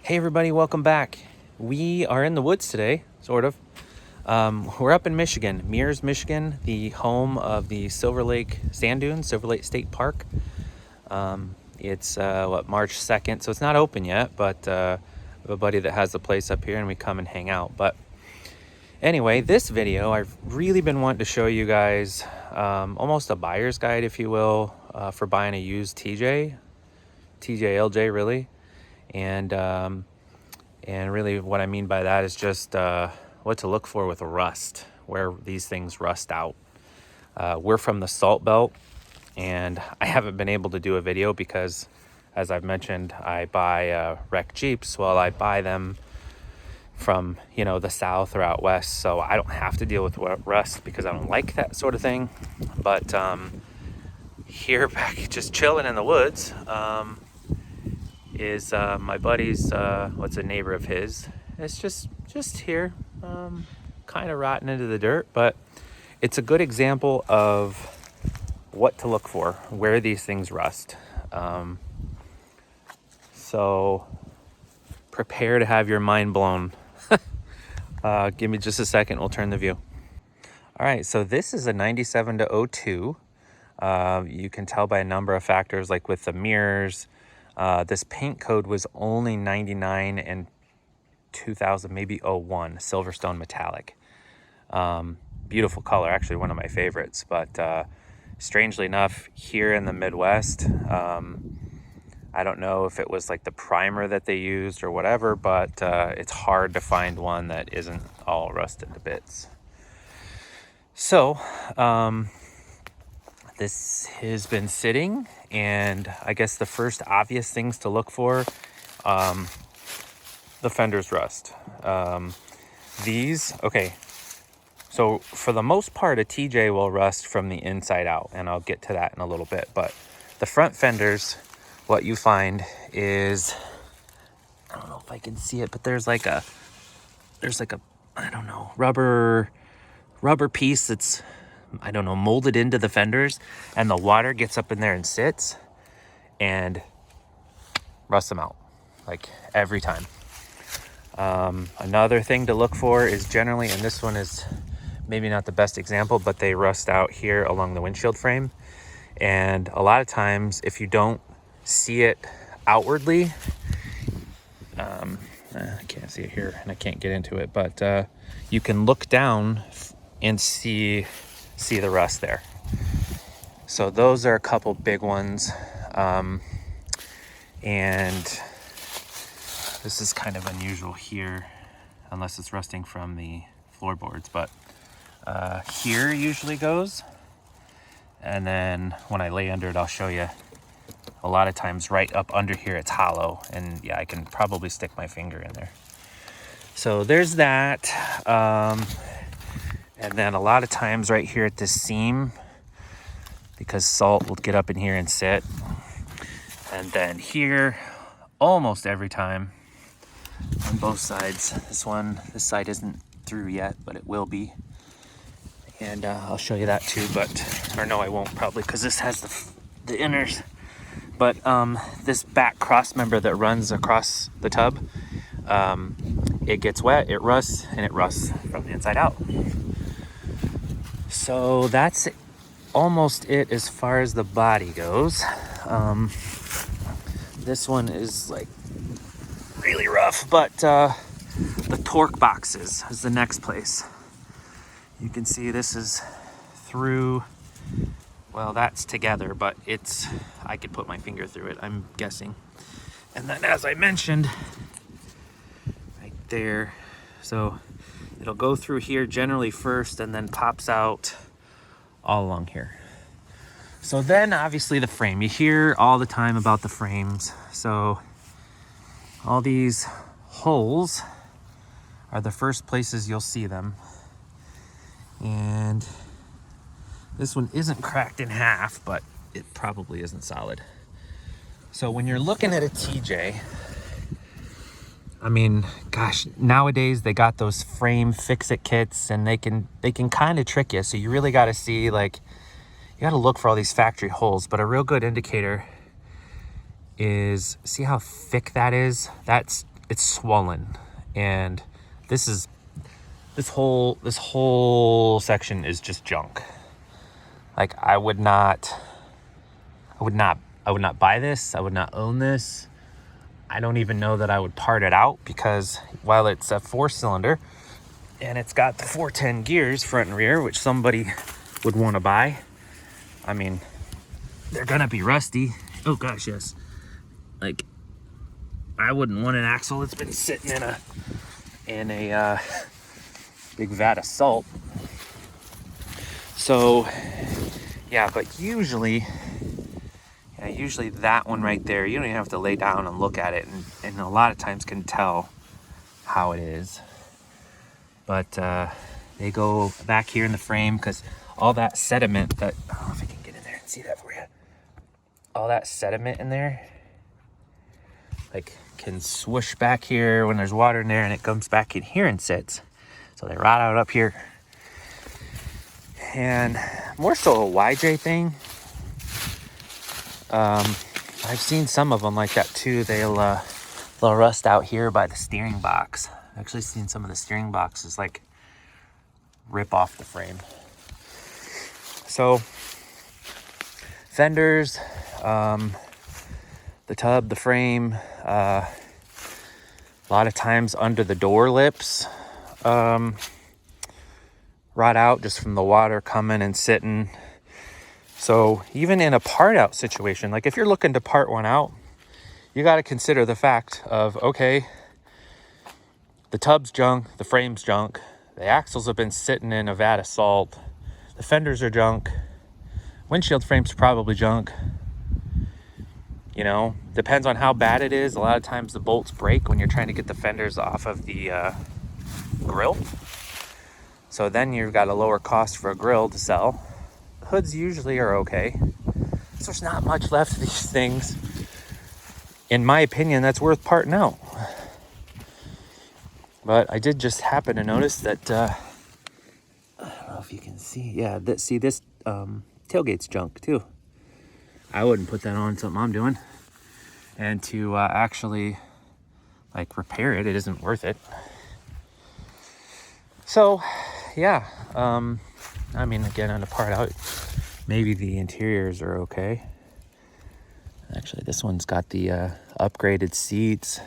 Hey everybody, welcome back. We are in the woods today, sort of. We're up in Michigan, Mears, Michigan, the home of the Silver Lake Sand Dunes, Silver Lake State Park. It's March 2nd, so it's not open yet, but I have a buddy that has the place up here and we come and hang out. But anyway, this video, I've really been wanting to show you guys almost a buyer's guide, if you will, for buying a used TJ LJ really. And really what I mean by that is just what to look for with rust, where these things rust out. We're from the Salt Belt, and I haven't been able to do a video because, as I've mentioned, I buy wrecked Jeeps. Well, I buy them from, the South or out West, so I don't have to deal with rust because I don't like that sort of thing. But here back just chilling in the woods, is my buddy's what's a neighbor of his. It's just here, kind of rotting into the dirt, but it's a good example of what to look for, where these things rust. So prepare to have your mind blown. Give me just a second, we'll turn the view. All right, so this is a 97 to 02. You can tell by a number of factors, like with the mirrors. This paint code was only 99 and 2000, maybe 01, Silverstone metallic. Beautiful color, actually one of my favorites. But strangely enough, here in the Midwest, I don't know if it was like the primer that they used or whatever, but it's hard to find one that isn't all rusted to bits. So this has been sitting, and I guess the first obvious things to look for, the fender's rust. So for the most part, a TJ will rust from the inside out, and I'll get to that in a little bit. But the front fenders, what you find is, I don't know if I can see it, but there's like a I don't know, rubber piece that's, I don't know, molded into the fenders, and the water gets up in there and sits and rusts them out, like every time. Another thing to look for is generally, and this one is maybe not the best example, but they rust out here along the windshield frame. And a lot of times, if you don't see it outwardly, I can't see it here and I can't get into it, but you can look down and see the rust there. So those are a couple big ones. And this is kind of unusual here, unless it's rusting from the floorboards, but here usually goes. And then when I lay under it, I'll show you. A lot of times right up under here, it's hollow, and yeah, I can probably stick my finger in there. So there's that. And then a lot of times right here at this seam, because salt will get up in here and sit. And then here, almost every time on both sides. This side isn't through yet, but it will be. And I'll show you that too, or no, I won't probably, because this has the inners. But this back cross member that runs across the tub, it gets wet, it rusts, and it rusts from the inside out. So that's almost it as far as the body goes. This one is like really rough, but the torque boxes is the next place. You can see this is through, well, that's together, but I could put my finger through it, I'm guessing. And then, as I mentioned, right there, so it'll go through here generally first and then pops out all along here. So then obviously the frame, you hear all the time about the frames. So all these holes are the first places you'll see them. And this one isn't cracked in half, but it probably isn't solid. So when you're looking at a TJ, I mean, gosh, nowadays they got those frame fix-it kits, and they can kind of trick you. So you really got to see, like, you got to look for all these factory holes. But a real good indicator is, see how thick that is? It's it's swollen. And this whole section is just junk. Like, I would not buy this. I would not own this. I don't even know that I would part it out, because while it's a 4-cylinder and it's got the 410 gears front and rear, which somebody would want to buy, I mean, they're gonna be rusty. Oh gosh, yes. Like, I wouldn't want an axle that's been sitting in a big vat of salt. So yeah, but usually that one right there, you don't even have to lay down and look at it, and a lot of times can tell how it is. But they go back here in the frame, because all that sediment that, I don't know if I can get in there and see that for you. All that sediment in there, like, can swoosh back here when there's water in there, and it comes back in here and sits. So they rot out up here. And more so a YJ thing. I've seen some of them like that too. They'll rust out here by the steering box. I've actually seen some of the steering boxes like rip off the frame. So fenders, the tub, the frame, a lot of times under the door lips rot out just from the water coming and sitting. So even in a part out situation, like if you're looking to part one out, you got to consider the fact of, okay, the tub's junk, the frame's junk, the axles have been sitting in a vat of salt, the fenders are junk, windshield frame's probably junk. You know, depends on how bad it is. A lot of times the bolts break when you're trying to get the fenders off of the grill. So then you've got a lower cost for a grill to sell. Hoods usually are okay. So there's not much left of these things, in my opinion, that's worth parting out. But I did just happen to notice that, I don't know if you can see, yeah, this tailgate's junk too. I wouldn't put that on something I'm doing. And to actually like repair it, it isn't worth it. So yeah, I mean, again, on the part out, maybe the interiors are okay. Actually, this one's got the upgraded seats.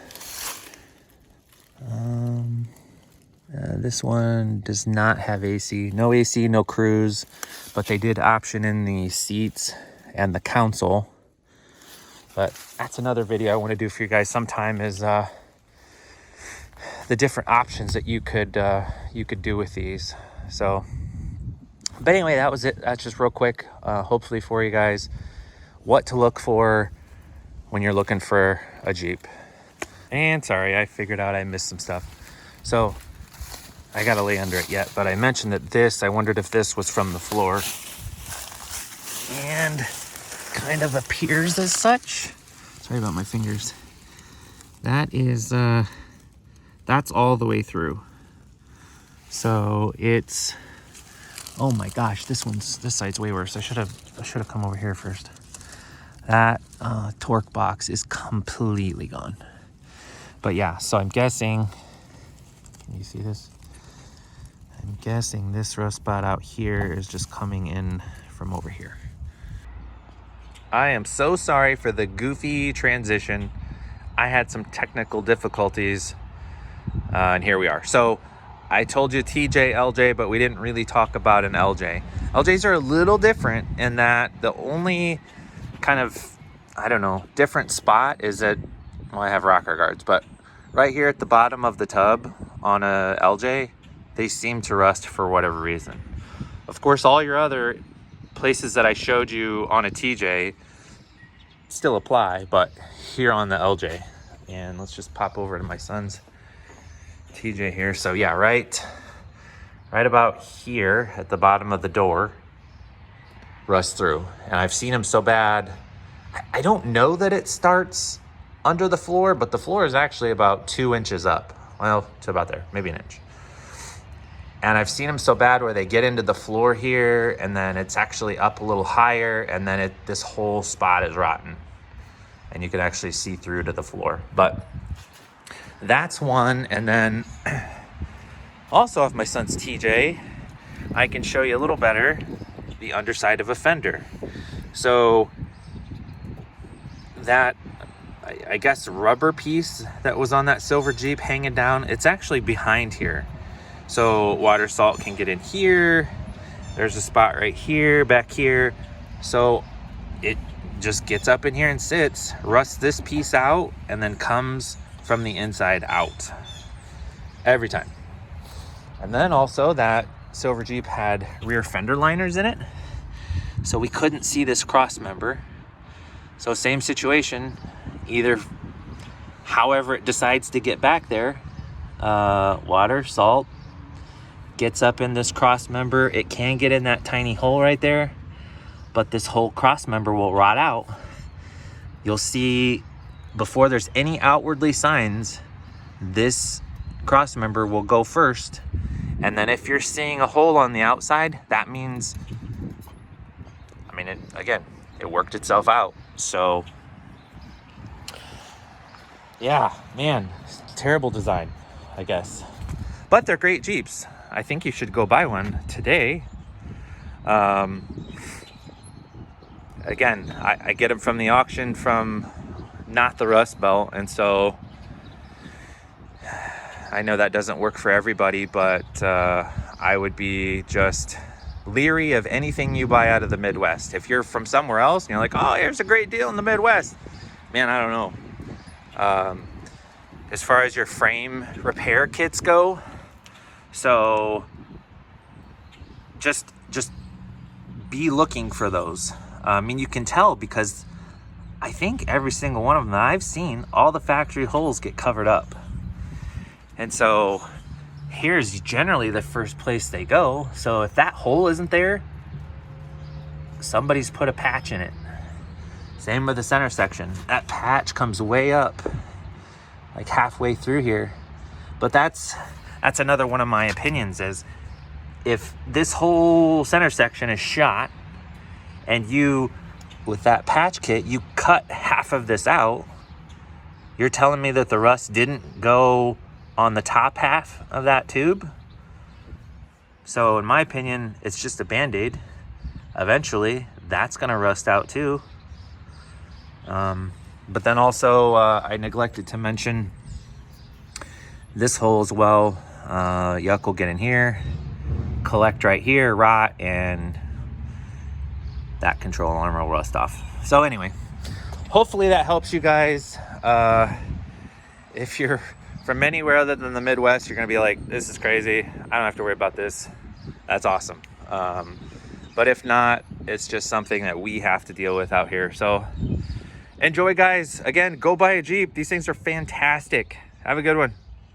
This one does not have AC. No AC, no cruise, but they did option in the seats and the console. But that's another video I want to do for you guys sometime, is the different options that you could do with these. So, but anyway, that was it. That's just real quick, hopefully for you guys, what to look for when you're looking for a Jeep. And sorry, I figured out I missed some stuff. So I gotta lay under it yet, but I mentioned that this, I wondered if this was from the floor. And kind of appears as such. Sorry about my fingers. That is, that's all the way through. So it's, oh my gosh, this side's way worse. I should have come over here first. That torque box is completely gone. But yeah, so I'm guessing, can you see this? I'm guessing this rust spot out here is just coming in from over here. I am so sorry for the goofy transition. I had some technical difficulties, and here we are. So I told you TJ LJ, but we didn't really talk about an LJ. LJs are a little different in that the only kind of, I don't know, different spot is that, well, I have rocker guards, but right here at the bottom of the tub on a LJ, they seem to rust for whatever reason. Of course, all your other places that I showed you on a TJ still apply, but here on the LJ. And let's just pop over to my son's TJ here. So yeah, right about here at the bottom of the door, rust through. And I've seen them so bad, I don't know that it starts under the floor, but the floor is actually about 2 inches up. Well, to about there, maybe an inch. And I've seen them so bad where they get into the floor here, and then it's actually up a little higher, and then this whole spot is rotten. And you can actually see through to the floor. But that's one. And then also off my son's TJ, I can show you a little better the underside of a fender. So that, I guess, rubber piece that was on that silver Jeep hanging down, it's actually behind here. So water salt can get in here. There's a spot right here, back here. So it just gets up in here and sits, rusts this piece out, and then comes from the inside out every time. And then also that silver Jeep had rear fender liners in it, so we couldn't see this cross member. So same situation, either however it decides to get back there, water, salt, gets up in this cross member. It can get in that tiny hole right there, but this whole cross member will rot out. You'll see before there's any outwardly signs, this cross member will go first. And then if you're seeing a hole on the outside, that means, I mean, it worked itself out. So yeah, man, terrible design, I guess. But they're great Jeeps. I think you should go buy one today. Again, I get them from the auction from not the Rust Belt, and so I know that doesn't work for everybody, but I would be just leery of anything you buy out of the Midwest. If you're from somewhere else and you're like, oh, here's a great deal in the Midwest, man, I don't know. As far as your frame repair kits go, so just be looking for those. I mean, you can tell because I think every single one of them that I've seen, all the factory holes get covered up. And so here's generally the first place they go. So if that hole isn't there, somebody's put a patch in it. Same with the center section. That patch comes way up, like halfway through here. But that's another one of my opinions, is if this whole center section is shot and you, with that patch kit, you cut half of this out, you're telling me that the rust didn't go on the top half of that tube? So in my opinion, it's just a Band-Aid. Eventually, that's gonna rust out too. But then also, I neglected to mention this hole as well. Yuck will get in here, collect right here, rot, and that control arm will rust off. So anyway, hopefully that helps you guys. If you're from anywhere other than the Midwest, you're gonna be like, this is crazy, I don't have to worry about this. That's awesome. But if not, it's just something that we have to deal with out here. So enjoy, guys. Again, go buy a Jeep. These things are fantastic. Have a good one.